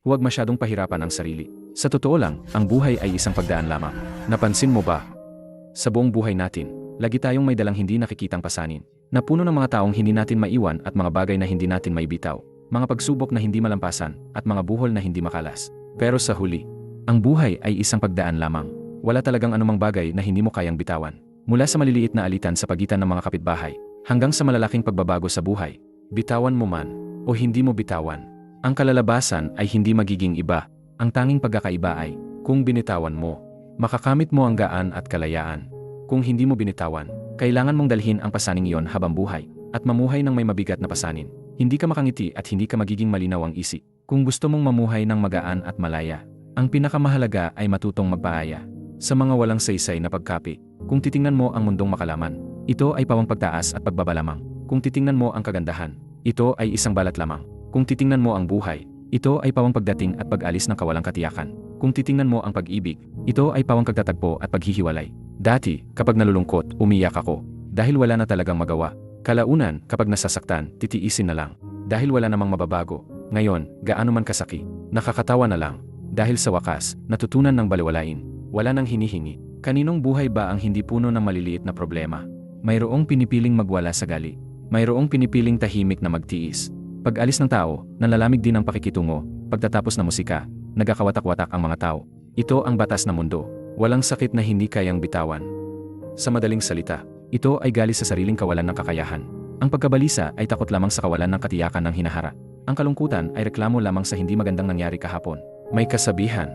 Huwag masyadong pahirapan ang sarili. Sa totoo lang, ang buhay ay isang pagdaan lamang. Napansin mo ba? Sa buong buhay natin, lagi tayong may dalang hindi nakikitang pasanin, na puno ng mga taong hindi natin maiwan at mga bagay na hindi natin maibitaw, mga pagsubok na hindi malampasan, at mga buhol na hindi makalas. Pero sa huli, ang buhay ay isang pagdaan lamang. Wala talagang anumang bagay na hindi mo kayang bitawan. Mula sa maliliit na alitan sa pagitan ng mga kapitbahay, hanggang sa malalaking pagbabago sa buhay, bitawan mo man, o hindi mo bitawan, ang kalalabasan ay hindi magiging iba. Ang tanging pagkakaiba ay, kung binitawan mo, makakamit mo ang gaan at kalayaan. Kung hindi mo binitawan, kailangan mong dalhin ang pasaning iyon habang buhay, at mamuhay ng may mabigat na pasanin. Hindi ka makangiti at hindi ka magiging malinaw ang isip. Kung gusto mong mamuhay ng magaan at malaya, ang pinakamahalaga ay matutong magpaaya. Sa mga walang saysay na pagkapi, kung titingnan mo ang mundong makalaman, ito ay pawang pagtaas at pagbaba lamang. Kung titingnan mo ang kagandahan, ito ay isang balat lamang. Kung titingnan mo ang buhay, ito ay pawang pagdating at pag-alis ng kawalang katiyakan. Kung titingnan mo ang pag-ibig, ito ay pawang pagtatagpo at paghihiwalay. Dati, kapag nalulungkot, umiyak ako. Dahil wala na talagang magawa. Kalaunan, kapag nasasaktan, titiisin na lang. Dahil wala namang mababago. Ngayon, gaano man kasaki, nakakatawa na lang. Dahil sa wakas, natutunan ng baliwalain. Wala nang hinihingi. Kaninong buhay ba ang hindi puno ng maliliit na problema? Mayroong pinipiling magwala sa gali. Mayroong pinipiling tahimik na magtiis. Pag-alis ng tao, nanlalamig din ang pakikitungo. Pagtatapos ng musika, nagkakawatak-watak ang mga tao. Ito ang batas ng mundo. Walang sakit na hindi kayang bitawan. Sa madaling salita, ito ay galing sa sariling kawalan ng kakayahan. Ang pagkabalisa ay takot lamang sa kawalan ng katiyakan ng hinaharap. Ang kalungkutan ay reklamo lamang sa hindi magandang nangyari kahapon. May kasabihan.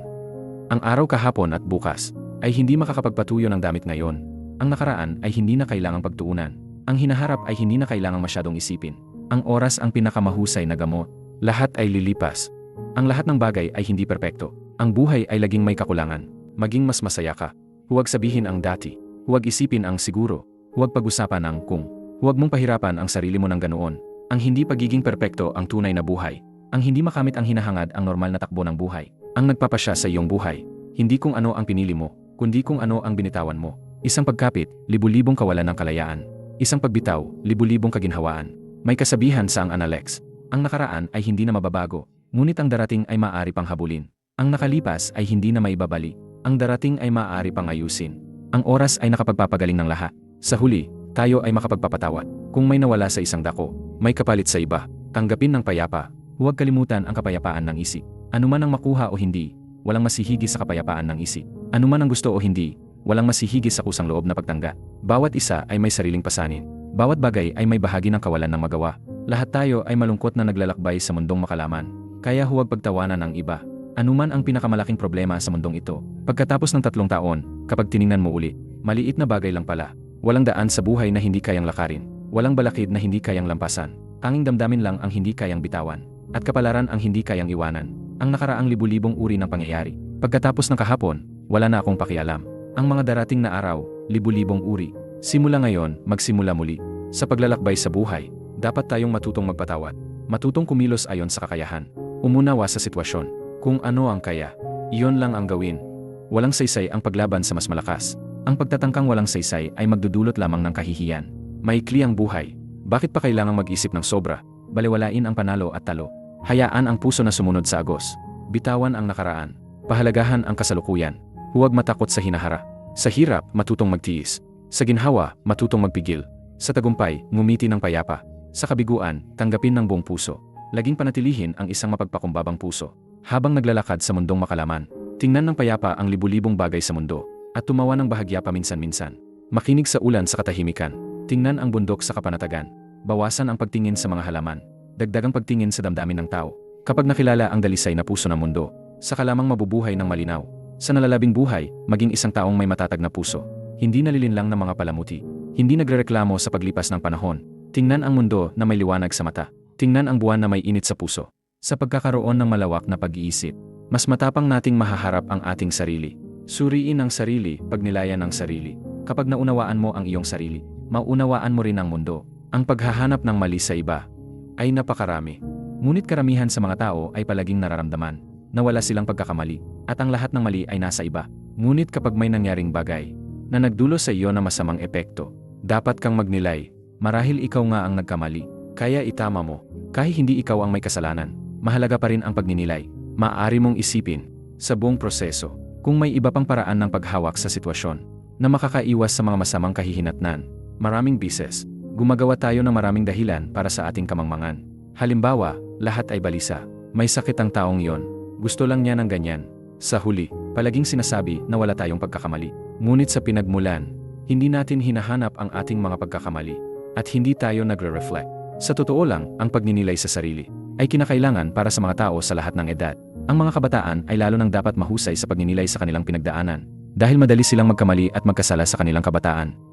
Ang araw kahapon at bukas ay hindi makakapagpatuyo ng damit ngayon. Ang nakaraan ay hindi na kailangang pagtuunan. Ang hinaharap ay hindi na kailangang masyadong isipin. Ang oras ang pinakamahusay na gamot. Lahat ay lilipas. Ang lahat ng bagay ay hindi perpekto. Ang buhay ay laging may kakulangan. Maging mas masaya ka. Huwag sabihin ang dati. Huwag isipin ang siguro. Huwag pag-usapan ang kung. Huwag mong pahirapan ang sarili mo ng ganoon. Ang hindi pagiging perpekto ang tunay na buhay. Ang hindi makamit ang hinahangad ang normal na takbo ng buhay. Ang nagpapasya sa iyong buhay. Hindi kung ano ang pinili mo, kundi kung ano ang binitawan mo. Isang pagkapit, libu-libong kawalan ng kalayaan. Isang pagbitaw, libu-libong kaginhawaan. May kasabihan sa ang Analex, ang nakaraan ay hindi na mababago, ngunit ang darating ay maaari pang habulin. Ang nakalipas ay hindi na maibabali, ang darating ay maaari pang ayusin. Ang oras ay nakapagpapagaling ng lahat. Sa huli, tayo ay makapagpapatawad. Kung may nawala sa isang dako, may kapalit sa iba. Tanggapin ng payapa, huwag kalimutan ang kapayapaan ng isip. Anuman ang makuha o hindi, walang masihigi sa kapayapaan ng isip. Anuman ang gusto o hindi, walang masihigi sa kusang loob na pagtanggap. Bawat isa ay may sariling pasanin. Bawat bagay ay may bahagi ng kawalan ng magawa. Lahat tayo ay malungkot na naglalakbay sa mundong makalaman. Kaya huwag pagtawanan ang iba. Anuman ang pinakamalaking problema sa mundong ito. Pagkatapos ng 3 taon, kapag tiningnan mo uli, maliit na bagay lang pala. Walang daan sa buhay na hindi kayang lakarin. Walang balakid na hindi kayang lampasan. Tanging damdamin lang ang hindi kayang bitawan. At kapalaran ang hindi kayang iwanan. Ang nakaraang libu-libong uri ng pangyayari. Pagkatapos ng kahapon, wala na akong pakialam. Ang mga darating na araw, libu-libong uri. Simula ngayon, magsimula muli. Sa paglalakbay sa buhay, dapat tayong matutong magpatawad. Matutong kumilos ayon sa kakayahan. Umunawa sa sitwasyon. Kung ano ang kaya, iyon lang ang gawin. Walang saysay ang paglaban sa mas malakas. Ang pagtatangkang walang saysay ay magdudulot lamang ng kahihiyan. Maikli ang buhay. Bakit pa kailangang mag-isip ng sobra? Baliwalain ang panalo at talo. Hayaan ang puso na sumunod sa agos. Bitawan ang nakaraan. Pahalagahan ang kasalukuyan. Huwag matakot sa hinahara. Sa hirap, matutong magtiis. Sa ginhawa, matutong magpigil. Sa tagumpay, ngumiti ng payapa. Sa kabiguan, tanggapin ng buong puso. Laging panatilihin ang isang mapagpakumbabang puso. Habang naglalakad sa mundong makalaman, tingnan ng payapa ang libu-libong bagay sa mundo, at tumawa ng bahagya paminsan-minsan. Makinig sa ulan sa katahimikan. Tingnan ang bundok sa kapanatagan. Bawasan ang pagtingin sa mga halaman. Dagdagang pagtingin sa damdamin ng tao. Kapag nakilala ang dalisay na puso ng mundo, saka lamang mabubuhay ng malinaw. Sa nalalabing buhay, maging isang taong may matatag na puso. Hindi nalilinlang ng mga palamuti. Hindi nagrereklamo sa paglipas ng panahon. Tingnan ang mundo na may liwanag sa mata. Tingnan ang buwan na may init sa puso. Sa pagkakaroon ng malawak na pag-iisip, mas matapang nating mahaharap ang ating sarili. Suriin ang sarili, pagnilayan ang sarili. Kapag naunawaan mo ang iyong sarili, mauunawaan mo rin ang mundo. Ang paghahanap ng mali sa iba ay napakarami. Ngunit karamihan sa mga tao ay palaging nararamdaman na wala silang pagkakamali at ang lahat ng mali ay nasa iba. Ngunit kapag may nangyaring bagay na nagdulot sa iyo na masamang epekto, dapat kang magnilay. Marahil ikaw nga ang nagkamali, kaya itama mo. Kahit hindi ikaw ang may kasalanan, mahalaga pa rin ang pagninilay. Maaari mong isipin, sa buong proseso, kung may iba pang paraan ng paghawak sa sitwasyon na makakaiwas sa mga masamang kahihinatnan. Maraming bises, gumagawa tayo ng maraming dahilan para sa ating kamangmangan. Halimbawa, lahat ay balisa. May sakit ang taong yon. Gusto lang niya ng ganyan. Sa huli, palaging sinasabi na wala tayong pagkakamali. Ngunit sa pinagmulan, hindi natin hinahanap ang ating mga pagkakamali at hindi tayo nagre-reflect. Sa totoo lang, ang pagninilay sa sarili ay kinakailangan para sa mga tao sa lahat ng edad. Ang mga kabataan ay lalo nang dapat mahusay sa pagninilay sa kanilang pinagdaanan dahil madali silang magkamali at magkasala sa kanilang kabataan.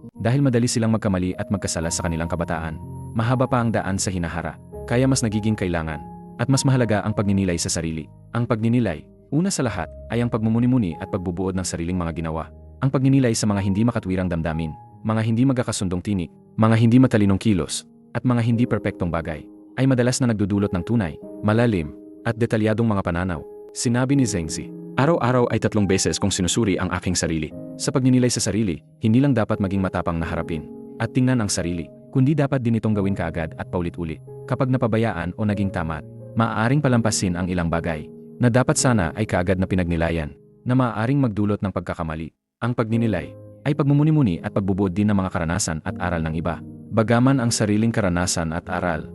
Mahaba pa ang daan sa hinahara, kaya mas nagiging kailangan at mas mahalaga ang pagninilay sa sarili. Ang pagninilay, una sa lahat, ay ang pagmumuni-muni at pagbubuod ng sariling mga ginawa. Ang pagninilay sa mga hindi makatwirang damdamin, mga hindi magkakasundong tinik, mga hindi matalinong kilos, at mga hindi perpektong bagay, ay madalas na nagdudulot ng tunay, malalim, at detalyadong mga pananaw. Sinabi ni Zhengzi, araw-araw ay 3 beses kong sinusuri ang aking sarili. Sa pagninilay sa sarili, hindi lang dapat maging matapang na harapin at tingnan ang sarili, kundi dapat din itong gawin kaagad at paulit-ulit. Kapag napabayaan o naging tamat, maaaring palampasin ang ilang bagay na dapat sana ay kaagad na pinagnilayan, na maaaring magdulot ng pagkakamali. Ang pagninilay ay pagmumuni-muni at pagbubuod din ng mga karanasan at aral ng iba. Bagaman ang sariling karanasan at aral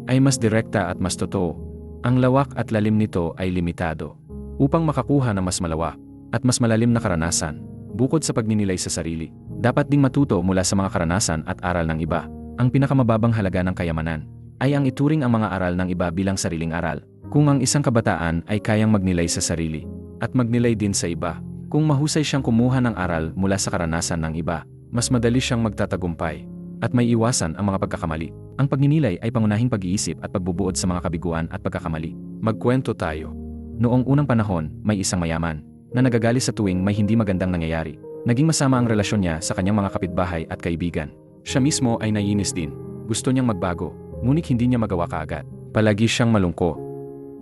ay mas direkta at mas totoo, ang lawak at lalim nito ay limitado. Upang makakuha ng mas malawak at mas malalim na karanasan, bukod sa pagninilay sa sarili, dapat ding matuto mula sa mga karanasan at aral ng iba. Ang pinakamababang halaga ng kayamanan ay ang ituring ang mga aral ng iba bilang sariling aral. Kung ang isang kabataan ay kayang magnilay sa sarili at magnilay din sa iba, kung mahusay siyang kumuha ng aral mula sa karanasan ng iba, mas madali siyang magtatagumpay at may iwasan ang mga pagkakamali. Ang pagninilay ay pangunahing pag-iisip at pagbubuod sa mga kabiguan at pagkakamali. Magkwento tayo. Noong unang panahon, may isang mayaman na nagagalit sa tuwing may hindi magandang nangyayari. Naging masama ang relasyon niya sa kanyang mga kapitbahay at kaibigan. Siya mismo ay naiinis din. Gusto niyang magbago, ngunit hindi niya magawa kaagad. Palagi siyang malungkot.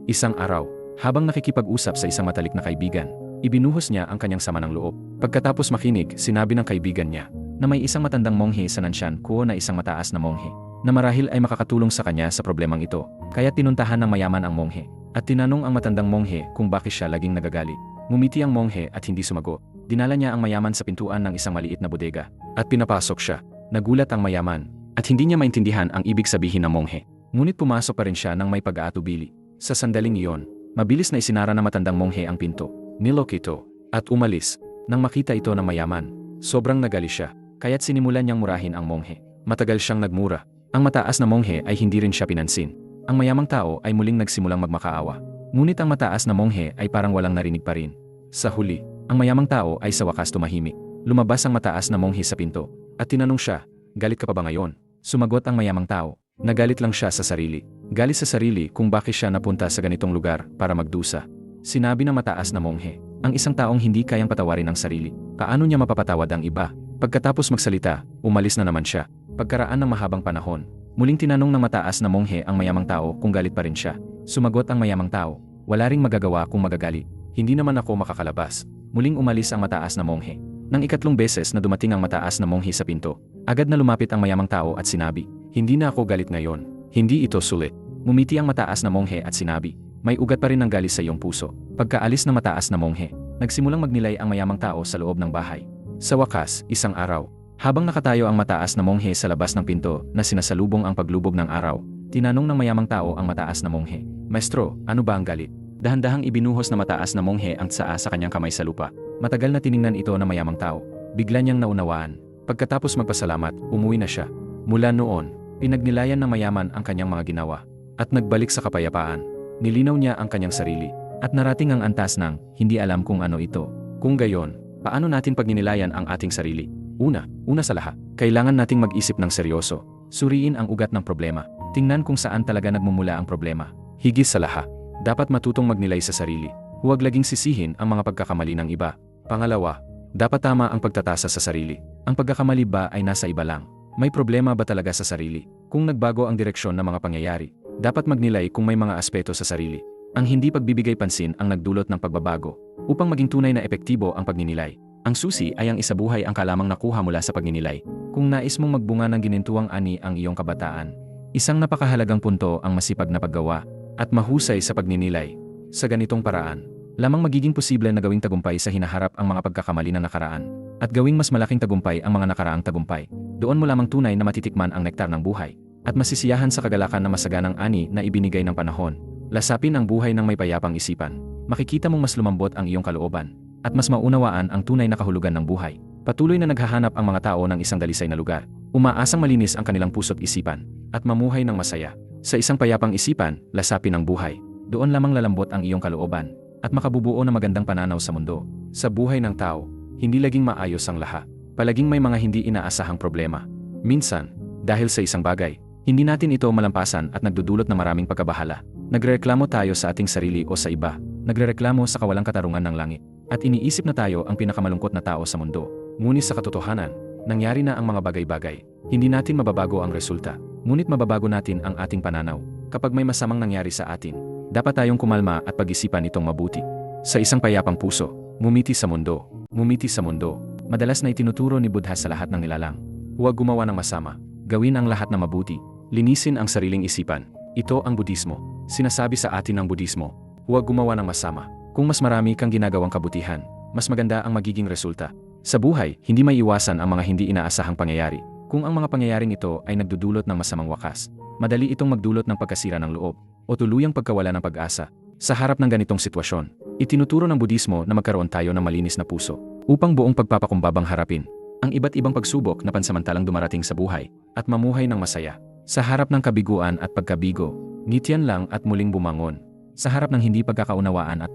Isang araw, habang nakikipag-usap sa isang matalik na kaibigan, ibinuhos niya ang kanyang sama ng loob. Pagkatapos makinig, sinabi ng kaibigan niya na may isang matandang monghe sa Nanshan Kuo na isang mataas na monghe na marahil ay makakatulong sa kanya sa problemang ito. Kaya tinuntahan ng mayaman ang monghe at tinanong ang matandang monghe kung bakit siya laging nagagalit. Ngumiti ang monghe at hindi sumagot. Dinala niya ang mayaman sa pintuan ng isang maliit na bodega at pinapasok siya. Nagulat ang mayaman at hindi niya maintindihan ang ibig sabihin ng monghe. Ngunit pumasok pa rin siya ng may pag-aatubili. Sa sandaling iyon, mabilis na isinara ng matandang monghe ang pinto. Nilok ito at umalis. Nang makita ito ng mayaman, sobrang nagalit siya, kaya't sinimulan niyang murahin ang monghe. Matagal siyang nagmura. Ang mataas na monghe ay hindi rin siya pinansin. Ang mayamang tao ay muling nagsimulang magmakaawa. Ngunit ang mataas na monghe ay parang walang narinig pa rin. Sa huli, ang mayamang tao ay sa wakas tumahimik. Lumabas ang mataas na monghe sa pinto at tinanong siya, "Galit ka pa ba ngayon?" Sumagot ang mayamang tao, "Nagalit lang siya sa sarili." Galit sa sarili kung bakit siya napunta sa ganitong lugar para magdusa. Sinabi ng mataas na monghe, ang isang taong hindi kayang patawarin ang sarili, paano niya mapapatawad ang iba? Pagkatapos magsalita, umalis na naman siya. Pagkaraan ng mahabang panahon, muling tinanong ng mataas na monghe ang mayamang tao kung galit pa rin siya. Sumagot ang mayamang tao, "Wala ring magagawa kung magagalit. Hindi naman ako makakalabas." Muling umalis ang mataas na monghe. Nang ikatlong beses na dumating ang mataas na monghe sa pinto, agad na lumapit ang mayamang tao at sinabi, "Hindi na ako galit ngayon. Hindi ito sulit." Ngumiti ang mataas na monghe at sinabi, "May ugat pa rin ng galit sa iyong puso." Pagkaalis ng mataas na monghe, nagsimulang magnilay ang mayamang tao sa loob ng bahay. Sa wakas, isang araw, habang nakatayo ang mataas na monghe sa labas ng pinto na sinasalubong ang paglubog ng araw, tinanong ng mayamang tao ang mataas na monghe, "Maestro, ano ba ang galit?" Dahan-dahang ibinuhos na mataas na monghe ang tsaa sa kanyang kamay sa lupa. Matagal na tiningnan ito ng mayamang tao. Bigla niyang naunawaan. Pagkatapos magpasalamat, umuwi na siya. Mula noon, pinagnilayan ng mayaman ang kanyang mga ginawa at nagbalik sa kapayapaan. Nilinaw niya ang kanyang sarili at narating ang antas ng hindi alam kung ano ito. Kung gayon, paano natin pagninilayan ang ating sarili? Una sa lahat, kailangan nating mag-isip ng seryoso. Suriin ang ugat ng problema. Tingnan kung saan talaga nagmumula ang problema. Higit sa lahat, dapat matutong magnilay sa sarili. Huwag laging sisihin ang mga pagkakamali ng iba. Pangalawa, dapat tama ang pagtatasa sa sarili. Ang pagkakamali ba ay nasa iba lang? May problema ba talaga sa sarili? Kung nagbago ang direksyon ng mga pangyayari, dapat magnilay kung may mga aspeto sa sarili. Ang hindi pagbibigay pansin ang nagdulot ng pagbabago. Upang maging tunay na epektibo ang pagninilay, ang susi ay ang isabuhay ang kalamang nakuha mula sa pagninilay. Kung nais mong magbunga ng ginintuang ani ang iyong kabataan, isang napakahalagang punto ang masipag na paggawa at mahusay sa pagninilay. Sa ganitong paraan, lamang magiging posible na gawing tagumpay sa hinaharap ang mga pagkakamali ng nakaraan, at gawing mas malaking tagumpay ang mga nakaraang tagumpay. Doon mo lamang tunay na matitikman ang nektar ng buhay, at masisiyahan sa kagalakan na masaganang ani na ibinigay ng panahon. Lasapin ang buhay ng may payapang isipan. Makikita mong mas lumambot ang iyong kalooban, at mas maunawaan ang tunay na kahulugan ng buhay. Patuloy na naghahanap ang mga tao ng isang dalisay na lugar. Umaasang malinis ang kanilang puso't isipan, at mamuhay ng masaya. Sa isang payapang isipan, lasapin ang buhay. Doon lamang lalambot ang iyong kalooban, at makabubuo ng magandang pananaw sa mundo. Sa buhay ng tao, hindi laging maayos ang lahat. Palaging may mga hindi inaasahang problema. Minsan, dahil sa isang bagay, hindi natin ito malampasan at nagdudulot ng maraming pagkabahala. Nagrereklamo tayo sa ating sarili o sa iba. Nagrereklamo sa kawalang katarungan ng langit. At iniisip na tayo ang pinakamalungkot na tao sa mundo. Ngunit sa katotohanan, nangyari na ang mga bagay-bagay. Hindi natin mababago ang resulta. Ngunit mababago natin ang ating pananaw. Kapag may masamang nangyari sa atin, dapat tayong kumalma at pag-isipan itong mabuti. Sa isang payapang puso, ngumiti sa mundo. Ngumiti sa mundo. Madalas na itinuturo ni Buddha sa lahat ng nilalang. Huwag gumawa ng masama. Gawin ang lahat na mabuti. Linisin ang sariling isipan. Ito ang Budismo. Sinasabi sa atin ng Budismo, huwag gumawa ng masama. Kung mas marami kang ginagawang kabutihan, mas maganda ang magiging resulta. Sa buhay, hindi may iwasan ang mga hindi inaasahang pangyayari. Kung ang mga pangyayaring ito ay nagdudulot ng masamang wakas, madali itong magdulot ng pagkasira ng loob o tuluyang pagkawala ng pag-asa. Sa harap ng ganitong sitwasyon, itinuturo ng Budismo na magkaroon tayo ng malinis na puso upang buong pagpapakumbabang harapin ang iba't ibang pagsubok na pansamantalang dumarating sa buhay at mamuhay ng masaya. Sa harap ng kabiguan at pagkabigo, ngitian lang at muling bumangon. Sa harap ng hindi pagkakaunawaan at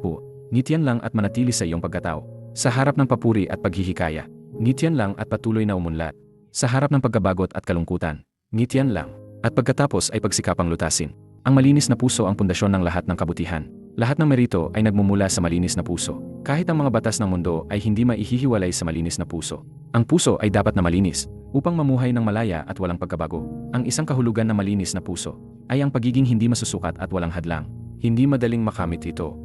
ngitian lang at manatili sa iyong pagkatao. Sa harap ng papuri at paghihikaya, ngitian lang at patuloy na umunlad. Sa harap ng pagkabagot at kalungkutan, ngitian lang, at pagkatapos ay pagsikapang lutasin. Ang malinis na puso ang pundasyon ng lahat ng kabutihan. Lahat ng merito ay nagmumula sa malinis na puso. Kahit ang mga batas ng mundo ay hindi maihihiwalay sa malinis na puso. Ang puso ay dapat na malinis upang mamuhay ng malaya at walang pagkabago. Ang isang kahulugan ng malinis na puso ay ang pagiging hindi masusukat at walang hadlang. Hindi madaling makamit ito.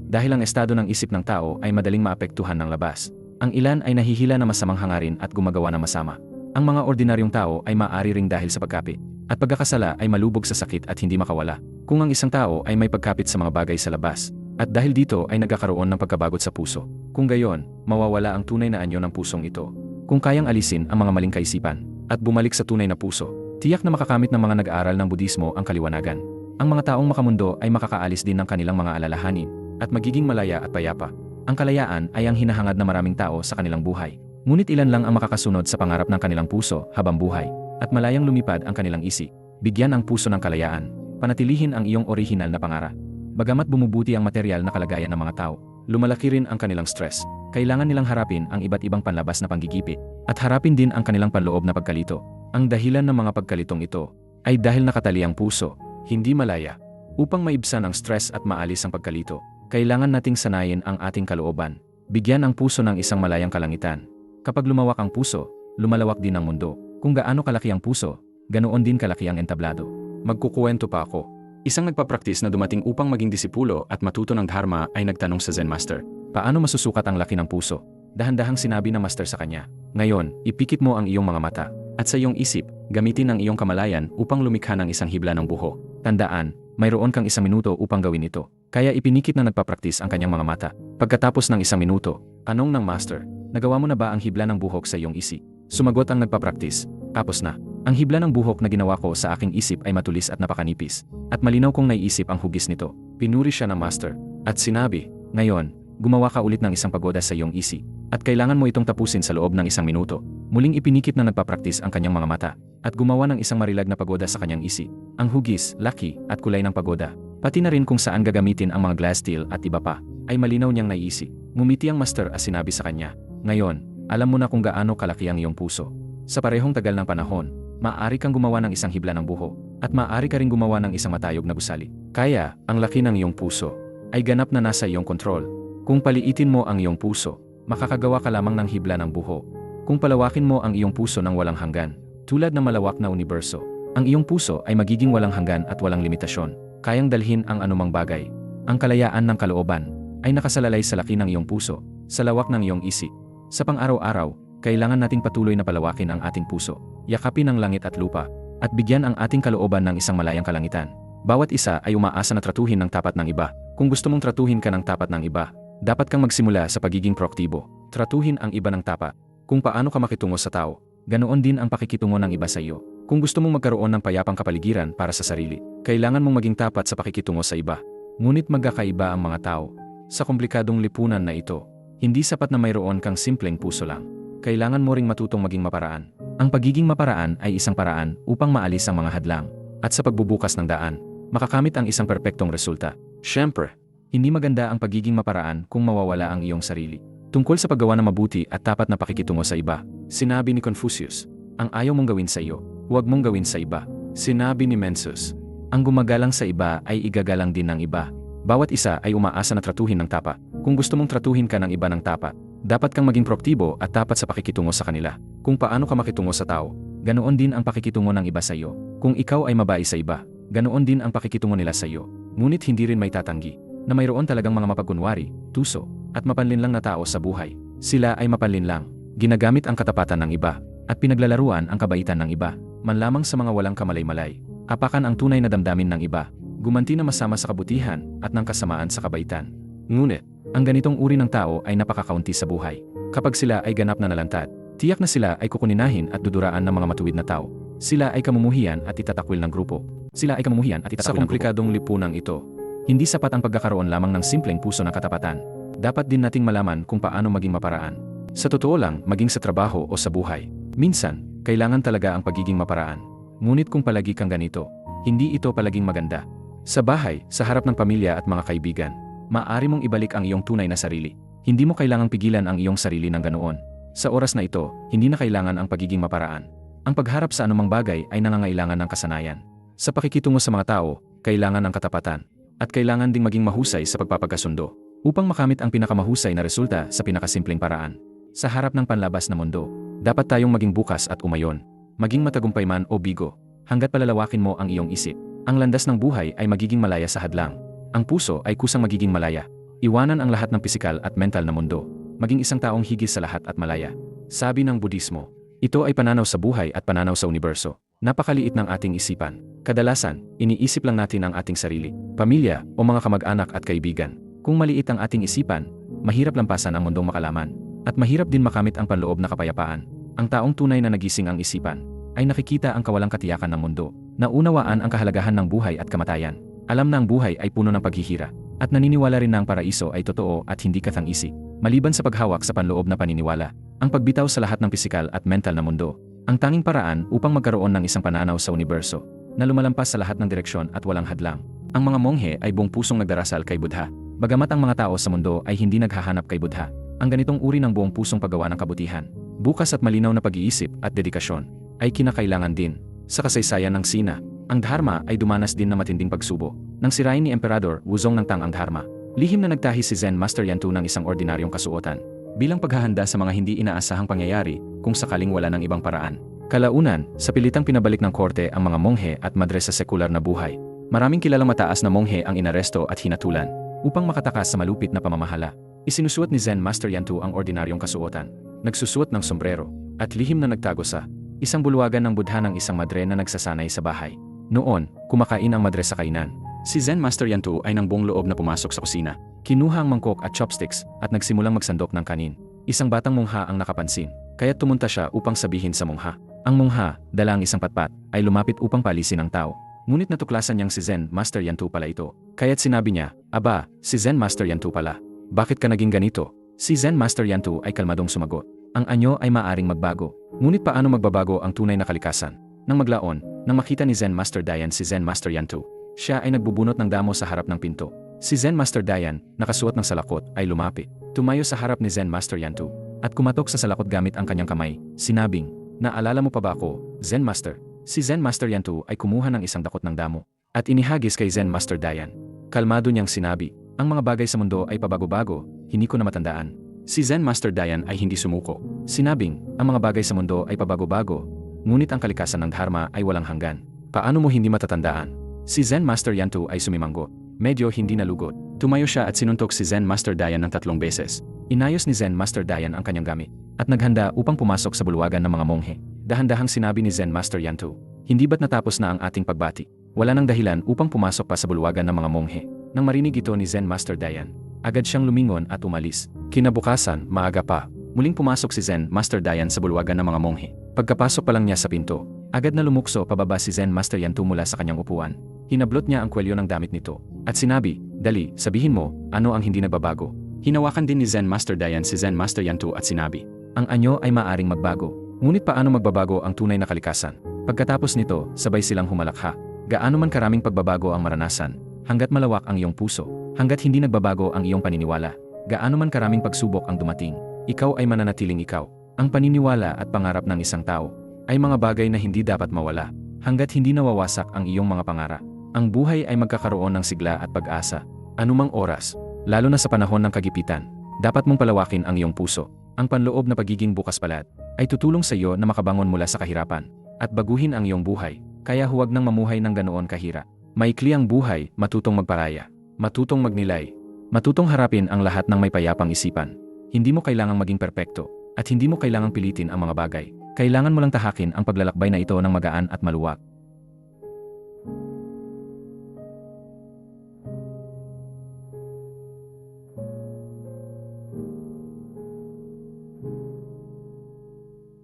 Dahil ang estado ng isip ng tao ay madaling maapektuhan ng labas. Ang ilan ay nahihila na masamang hangarin at gumagawa ng masama. Ang mga ordinaryong tao ay maaari ring dahil sa pagkapit at pagkakasala ay malubog sa sakit at hindi makawala. Kung ang isang tao ay may pagkapit sa mga bagay sa labas, at dahil dito ay nagkakaroon ng pagkabagot sa puso. Kung gayon, mawawala ang tunay na anyo ng pusong ito. Kung kayang alisin ang mga maling kaisipan, at bumalik sa tunay na puso, tiyak na makakamit ng mga nag-aaral ng Budismo ang kaliwanagan. Ang mga taong makamundo ay makakaalis din ng kanilang mga alalahanin, at magiging malaya at payapa. Ang kalayaan ay ang hinahangad na maraming tao sa kanilang buhay. Ngunit ilan lang ang makakasunod sa pangarap ng kanilang puso habang buhay, at malayang lumipad ang kanilang isip. Bigyan ang puso ng kalayaan. Panatilihin ang iyong orihinal na pangarap. Bagamat bumubuti ang materyal na kalagayan ng mga tao, lumalaki rin ang kanilang stress. Kailangan nilang harapin ang iba't ibang panlabas na panggigipit, at harapin din ang kanilang panloob na pagkalito. Ang dahilan ng mga pagkalitong ito ay dahil nakatali ang puso, hindi malaya. Upang maibsan ang stress at maalis ang pagkalito, kailangan nating sanayin ang ating kalooban. Bigyan ang puso ng isang malayang kalangitan. Kapag lumawak ang puso, lumalawak din ang mundo. Kung gaano kalaki ang puso, ganoon din kalaki ang entablado. Magkukuwento pa ako. Isang nagpapraktis na dumating upang maging disipulo at matuto ng Dharma ay nagtanong sa Zen Master, paano masusukat ang laki ng puso? Dahan-dahang sinabi ng Master sa kanya, ngayon, ipikit mo ang iyong mga mata, at sa iyong isip, gamitin ang iyong kamalayan upang lumikha ng isang hibla ng buho. Tandaan, mayroon kang 1 minuto upang gawin ito. Kaya ipinikit na nagpapraktis ang kanyang mga mata. Pagkatapos ng 1 minuto, tanong ng Master, nagawa mo na ba ang hibla ng buhok sa iyong isip? Sumagot ang nagpapraktis, tapos na. Ang hibla ng buhok na ginawa ko sa aking isip ay matulis at napakanipis. At malinaw kong naiisip ang hugis nito. Pinuri siya ng Master. At sinabi, ngayon, gumawa ka ulit ng isang pagoda sa iyong isip. At kailangan mo itong tapusin sa loob ng 1 minuto. Muling ipinikit na nagpapraktis ang kanyang mga mata. At gumawa ng isang marilag na pagoda sa kanyang isip. Ang hugis, laki, at kulay ng pagoda, pati na rin kung saan gagamitin ang mga glass steel at iba pa, ay malinaw niyang naiisip. Ngumiti ang Master at sinabi sa kanya, ngayon, alam mo na kung gaano kalaki ang iyong puso. Sa parehong tagal ng panahon, maaari kang gumawa ng isang hibla ng buho, at maaari ka ring gumawa ng isang matayog na gusali. Kaya, ang laki ng iyong puso ay ganap na nasa iyong kontrol. Kung paliitin mo ang iyong puso, makakagawa ka lamang ng hibla ng buho. Kung palawakin mo ang iyong puso ng walang hanggan, tulad ng malawak na universo, ang iyong puso ay magiging walang hanggan at walang limitasyon. Kayang dalhin ang anumang bagay. Ang kalayaan ng kalooban ay nakasalalay sa laki ng iyong puso, sa lawak ng iyong isip. Sa pang-araw-araw, kailangan nating patuloy na palawakin ang ating puso, yakapin ang langit at lupa, at bigyan ang ating kalooban ng isang malayang kalangitan. Bawat isa ay umaasa na tratuhin ng tapat ng iba. Kung gusto mong tratuhin ka ng tapat ng iba, dapat kang magsimula sa pagiging proaktibo. Tratuhin ang iba ng tapat. Kung paano ka makitungo sa tao, ganoon din ang pakikitungo ng iba sa iyo. Kung gusto mong magkaroon ng payapang kapaligiran para sa sarili, kailangan mong maging tapat sa pakikitungo sa iba. Ngunit magkakaiba ang mga tao. Sa komplikadong lipunan na ito, hindi sapat na mayroon kang simpleng puso lang. Kailangan mo ring matutong maging maparaan. Ang pagiging maparaan ay isang paraan upang maalis ang mga hadlang. At sa pagbubukas ng daan, makakamit ang isang perpektong resulta. Siyempre, hindi maganda ang pagiging maparaan kung mawawala ang iyong sarili. Tungkol sa paggawa ng mabuti at tapat na pakikitungo sa iba, sinabi ni Confucius, ang ayaw mong gawin sa iyo, huwag mong gawin sa iba. Sinabi ni Mencius, ang gumagalang sa iba ay igagalang din ng iba. Bawat isa ay umaasa na tratuhin ng tapat. Kung gusto mong tratuhin ka ng iba ng tapat, dapat kang maging proaktibo at tapat sa pakikitungo sa kanila. Kung paano ka makitungo sa tao, ganoon din ang pakikitungo ng iba sa iyo. Kung ikaw ay mabait sa iba, ganoon din ang pakikitungo nila sa iyo. Ngunit hindi rin may tatanggi na mayroon talagang mga mapagkunwari, tuso, at mapanlinlang na tao sa buhay. Sila ay mapanlinlang, ginagamit ang katapatan ng iba, at pinaglalaruan ang kabaitan ng iba, man lamang sa mga walang kamalay-malay. Apakan ang tunay na damdamin ng iba, gumanti na masama sa kabutihan at ng kasamaan sa kabaitan. Ngunit, ang ganitong uri ng tao ay napakakaunti sa buhay. Kapag sila ay ganap na nalantad, tiyak na sila ay kukuninahin at duduraan ng mga matuwid na tao. Sila ay kamumuhian at itatakwil ng grupo. Sa komplikadong lipunang ito, hindi sapat ang pagkakaroon lamang ng simpleng puso ng katapatan. Dapat din nating malaman kung paano maging maparaan. Sa totoo lang, maging sa trabaho o sa buhay, minsan, kailangan talaga ang pagiging maparaan. Ngunit kung palagi kang ganito, hindi ito palaging maganda. Sa bahay, sa harap ng pamilya at mga kaibigan, maaari mong ibalik ang iyong tunay na sarili. Hindi mo kailangang pigilan ang iyong sarili ng ganoon. Sa oras na ito, hindi na kailangan ang pagiging maparaan. Ang pagharap sa anumang bagay ay nangangailangan ng kasanayan. Sa pakikitungo sa mga tao, kailangan ng katapatan. At kailangan ding maging mahusay sa pagpapagkasundo upang makamit ang pinakamahusay na resulta sa pinakasimpleng paraan. Sa harap ng panlabas na mundo, dapat tayong maging bukas at umayon. Maging matagumpay man o bigo, hanggat palalawakin mo ang iyong isip. Ang landas ng buhay ay magiging malaya sa hadlang. Ang puso ay kusang magiging malaya. Iwanan ang lahat ng pisikal at mental na mundo. Maging isang taong higit sa lahat at malaya. Sabi ng Budismo, ito ay pananaw sa buhay at pananaw sa universo. Napakaliit ng ating isipan. Kadalasan, iniisip lang natin ang ating sarili, pamilya o mga kamag-anak at kaibigan. Kung maliit ang ating isipan, mahirap lampasan ang mundong makalaman. At mahirap din makamit ang panloob na kapayapaan. Ang taong tunay na nagising ang isipan, ay nakikita ang kawalang katiyakan ng mundo. Naunawaan ang kahalagahan ng buhay at kamatayan. Alam na ang buhay ay puno ng paghihira. At naniniwala rin na ang paraiso ay totoo at hindi katang-isip. Maliban sa paghawak sa panloob na paniniwala, ang pagbitaw sa lahat ng pisikal at mental na mundo, ang tanging paraan upang magkaroon ng isang pananaw sa universo, na lumalampas sa lahat ng direksyon at walang hadlang. Ang mga monghe ay buong pusong nagdarasal kay Buddha. Bagamat ang mga tao sa mundo ay hindi naghahanap kay Buddha, ang ganitong uri ng buong pusong paggawa ng kabutihan, bukas at malinaw na pag-iisip at dedikasyon, ay kinakailangan din. Sa kasaysayan ng Sina, ang Dharma ay dumanas din na matinding pagsubo. Nang sirain ni Emperador Wuzong ng Tang ang Dharma, lihim na nagtahi si Zen Master Yantu ng isang ordinaryong kasuotan, bilang paghahanda sa mga hindi inaasahang pangyayari kung sakaling wala ng ibang paraan. Kalaunan, sa pilitang pinabalik ng korte ang mga monghe at madre sa sekular na buhay, maraming kilalang mataas na monghe ang inaresto at hinatulan upang makatakas sa malupit na pamamahala. Isinusuot ni Zen Master Yantu ang ordinaryong kasuotan, nagsusuot ng sombrero, at lihim na nagtago sa isang bulwagan ng Buddha ng isang madre na nagsasanay sa bahay. Noon, kumakain ang madre sa kainan. Si Zen Master Yantu ay nang buong loob na pumasok sa kusina. Kinuha ang mangkok at chopsticks at nagsimulang magsandok ng kanin. Isang batang mongha ang nakapansin, kaya tumunta siya upang sabihin sa mongha. Ang mongha, dala ang isang patpat, ay lumapit upang palisin ang tao. Ngunit natuklasan niyang si Zen Master Yantu pala ito. Kaya't sinabi niya, "Aba, si Zen Master Yantu pala. Bakit ka naging ganito?" Si Zen Master Yantu ay kalmadong sumagot. Ang anyo ay maaring magbago. Ngunit paano magbabago ang tunay na kalikasan? Nang maglaon, nang makita ni Zen Master Dayan si Zen Master Yantu, siya ay nagbubunot ng damo sa harap ng pinto. Si Zen Master Dayan, nakasuot ng salakot, ay lumapit. Tumayo sa harap ni Zen Master Yantu at kumatok sa salakot gamit ang kanyang kamay, sinabing, "Naalala mo pa ba ako, Zen Master?" Si Zen Master Yantu ay kumuha ng isang dakot ng damo at inihagis kay Zen Master Dayan. Kalmado niyang sinabi, "Ang mga bagay sa mundo ay pabago-bago, hindi ko na matandaan." Si Zen Master Dayan ay hindi sumuko. Sinabing, "Ang mga bagay sa mundo ay pabago-bago, ngunit ang kalikasan ng Dharma ay walang hanggan. Paano mo hindi matatandaan?" Si Zen Master Yantu ay sumimanggot. Medyo hindi nalugot. Tumayo siya at sinuntok si Zen Master Dayan ng 3 beses. Inayos ni Zen Master Dayan ang kanyang gamit at naghanda upang pumasok sa bulwagan ng mga monghe. Dahan-dahang sinabi ni Zen Master Yantu, "Hindi ba't natapos na ang ating pagbati? Wala nang dahilan upang pumasok pa sa bulwagan ng mga monghe. Nang marinig ito ni Zen Master Dayan, agad siyang lumingon at umalis. Kinabukasan, maaga pa, muling pumasok si Zen Master Dayan sa bulwagan ng mga monghe. Pagkapasok pa lang niya sa pinto, agad na lumukso pababa si Zen Master Yantu mula sa kanyang upuan. Hinablot niya ang kwelyo ng damit nito, at sinabi, "Dali, sabihin mo, ano ang hindi nagbabago?" Hinawakan din ni Zen Master Dayan si Zen Master Yantu at sinabi, "Ang anyo ay maaring magbago. Ngunit paano magbabago ang tunay na kalikasan?" Pagkatapos nito, sabay silang humalakha. Gaano man karaming pagbabago ang maranasan, hanggat malawak ang iyong puso, hanggat hindi nagbabago ang iyong paniniwala, gaano man karaming pagsubok ang dumating, ikaw ay mananatiling ikaw. Ang paniniwala at pangarap ng isang tao ay mga bagay na hindi dapat mawala, hanggat hindi nawawasak ang iyong mga pangarap. Ang buhay ay magkakaroon ng sigla at pag-asa, anumang oras, lalo na sa panahon ng kagipitan. Dapat mong palawakin ang iyong puso. Ang panloob na pagiging bukas palad ay tutulong sa iyo na makabangon mula sa kahirapan at baguhin ang iyong buhay, kaya huwag nang mamuhay ng ganoon kahira. Maikli ang buhay, matutong magparaya, matutong magnilay, matutong harapin ang lahat ng may payapang isipan. Hindi mo kailangang maging perpekto, at hindi mo kailangang pilitin ang mga bagay. Kailangan mo lang tahakin ang paglalakbay na ito ng magaan at maluwag.